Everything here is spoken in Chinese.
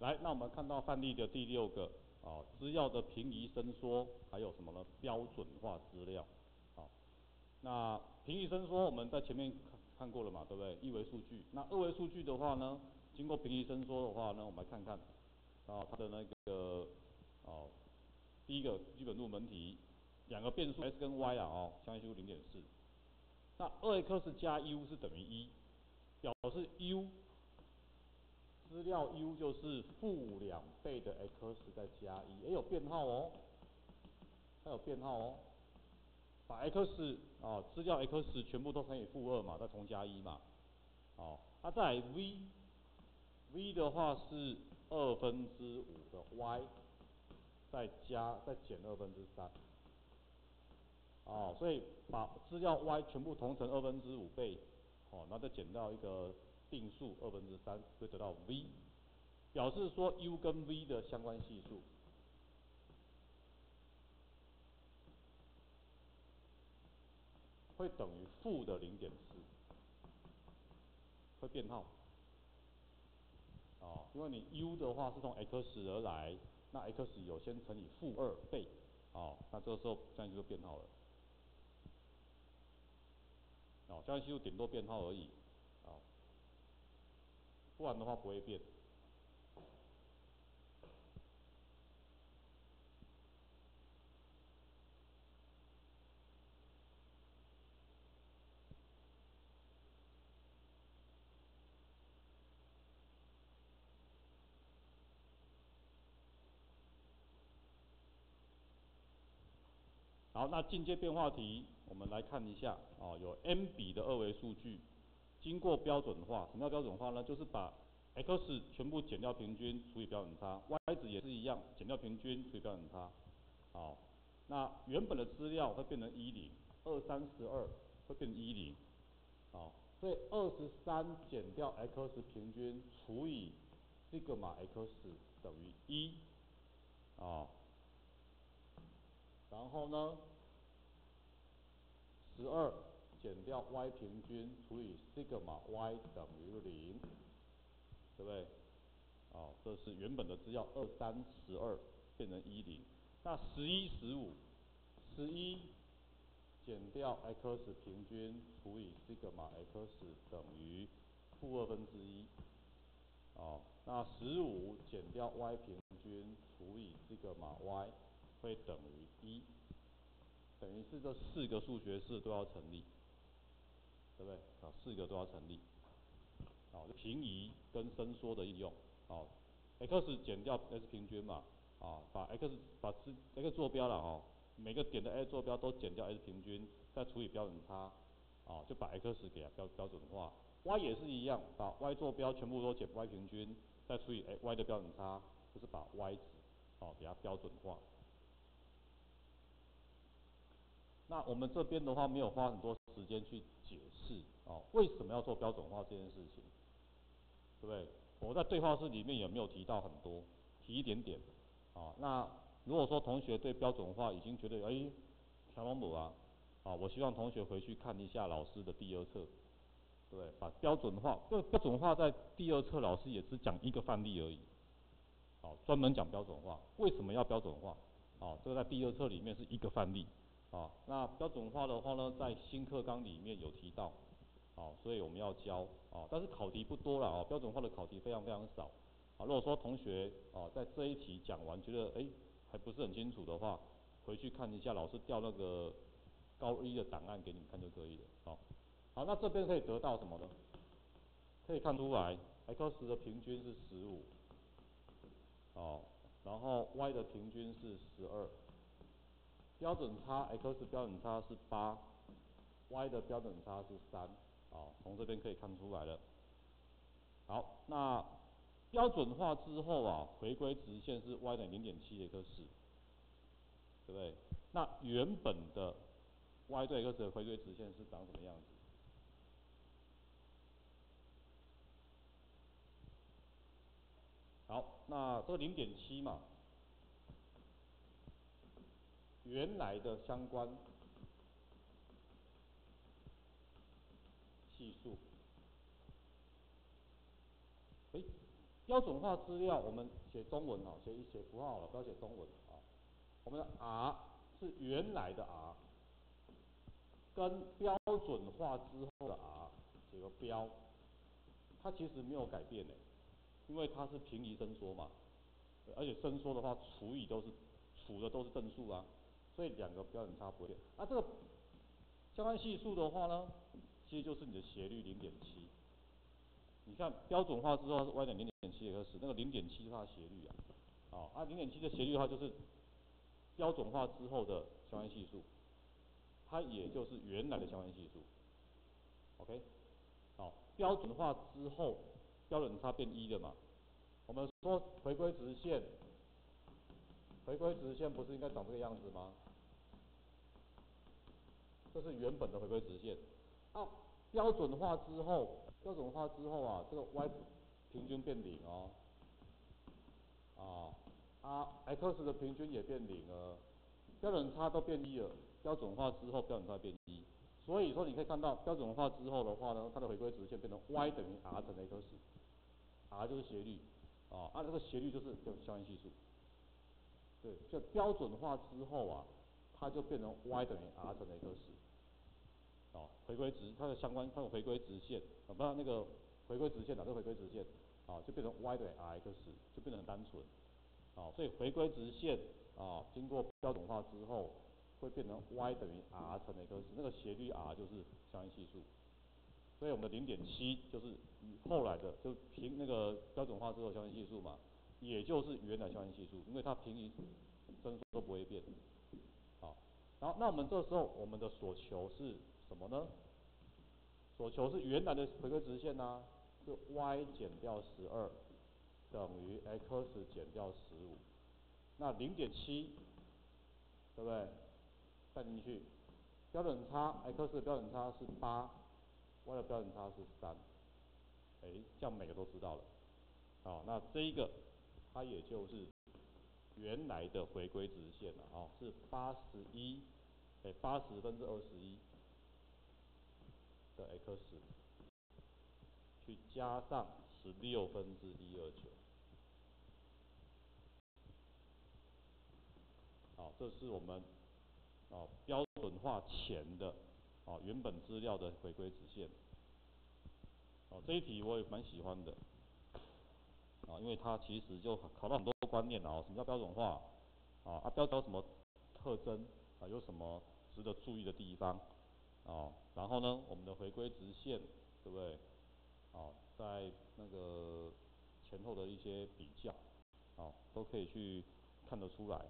来，那我们看到范例的第6个，资料的平移伸缩，还有什么呢？标准化资料，那平移伸缩我们在前面看过了嘛，对不对？1维数据，那2维数据的话呢，经过平移伸缩的话呢，我们来看看，它的那个，第一个基本入门题，2个变数 s 跟 y 相应系数0.4，那2x 加 u 是等于1，表示 u 资料 u 就是负2倍的 x 再加1，也有变号哦，它有变号哦。把 x 资料 x 全部都乘以负2嘛，再重加1嘛，再来 v 的话是5/2的 y， 再减3/2，所以把资料 y 全部同乘5/2倍，然后再减到一个定数3/2，会得到 v， 表示说 u 跟 v 的相关系数会等于负的0.4，会变号。因为你 u 的话是从 x 而来，那 x 有先乘以负2倍，那这个时候这样就变号了。相应系数顶多变号而已，不然的话不会变。好，那进阶变化题，我们来看一下，有 n 笔的2维数据，经过标准化，什么叫标准化呢？就是把 x 全部减掉平均除以标准差 ，y 值也是一样，减掉平均除以标准差。那原本的资料会变成10，2×3=12，会变成10。所以23减掉 x 平均除以 sigma x 等于1，然后呢，12减掉 y 平均除以 sigma y 等于0，对不对？这是原本的资料2×3=12变成10。那11减掉 x 平均除以 sigma x 等于-1/2。那15减掉 y 平均除以 sigma y 会等于1，等于是这4个数学式都要成立，对不对？4个都要成立。平移跟伸缩的应用。x 减掉 s 平均嘛，把 x 坐标了每个点的 x 坐标都减掉 s 平均，再除以标准差，就把 x 给它标准化。y 也是一样，把 y 坐标全部都减 y 平均，再除以 y 的标准差，就是把 y 值给它标准化。那我们这边的话没有花很多时间去解释为什么要做标准化这件事情，对不对？我在对话式里面也没有提到很多，提一点点。那如果说同学对标准化已经觉得条龙母我希望同学回去看一下老师的第2册，对不对？把标准化，标准化在第2册老师也只讲一个范例而已，专门讲标准化，为什么要标准化？这个在第2册里面是一个范例。那标准化的话呢，在新课纲里面有提到，所以我们要教但是考题不多了标准化的考题非常非常少。如果说同学在这一题讲完觉得还不是很清楚的话，回去看一下老师调那个高1的档案给你们看就可以了。好，那这边可以得到什么呢？可以看出来 x 的平均是15，然后 y 的平均是12，标准差 x 标准差是8，y 的标准差是3，从这边可以看出来了。好，那标准化之后回归直线是 y 等于0.7x，对不对？那原本的 y 对 x 的回归直线是长什么样子？好，那这0.7嘛，原来的相关系数，标准化资料我们写中文啊，写符号好了，不要写中文啊。我们的 R 是原来的 R， 跟标准化之后的 R 写个标，它其实没有改变的，因为它是平移伸缩嘛，而且伸缩的话除的都是正数啊，所以两个标准差不会变。这个相关系数的话呢，其实就是你的斜率0.7。你看标准化之后是 y 等0.7 克斯，那个0.7是它的斜率啊。0.7的斜率的话就是标准化之后的相关系数，它也就是原来的相关系数。OK， 好，标准化之后标准差变1了嘛？我们说回归直线不是应该长这个样子吗？这是原本的回归直线。标准化之后啊，这个 y 平均变0哦。x 的平均也变0了，标准差都变1了。标准化之后标准差变1，所以说你可以看到标准化之后的话呢，它的回归直线变成 y 等于 r 乘 x，r 就是斜率这个斜率就是相关系数。对，就标准化之后啊，它就变成 y 等于 r 乘 x。回归它的回归直线不是那个回归直线这个回归直线就变成 y 等于 r x， 就变得很单纯所以回归直线经过标准化之后会变成 y 等于 r 乘 x， 那个斜率 r 就是相关系数，所以我们的0.7就是后来的就那个标准化之后相关系数嘛，也就是原来相关系数，因为它平移伸缩都不会变然后那我们这时候我们的所求是什么呢？所求是原来的回归直线是 y 减掉12等于 x 减掉15，那0.7对不对？带进去，标准差 x 的标准差是8，y 的标准差是3，这样每个都知道了那这一个它也就是原来的回归直线了是80/21的 x 去加上16/129，这是我们标准化前的原本资料的回归直线。这一题我也蛮喜欢的因为它其实就考到很多观念什么叫标准化标准有什么特征有什么值得注意的地方然后呢，我们的回归直线对不对？在那个前后的一些比较都可以去看得出来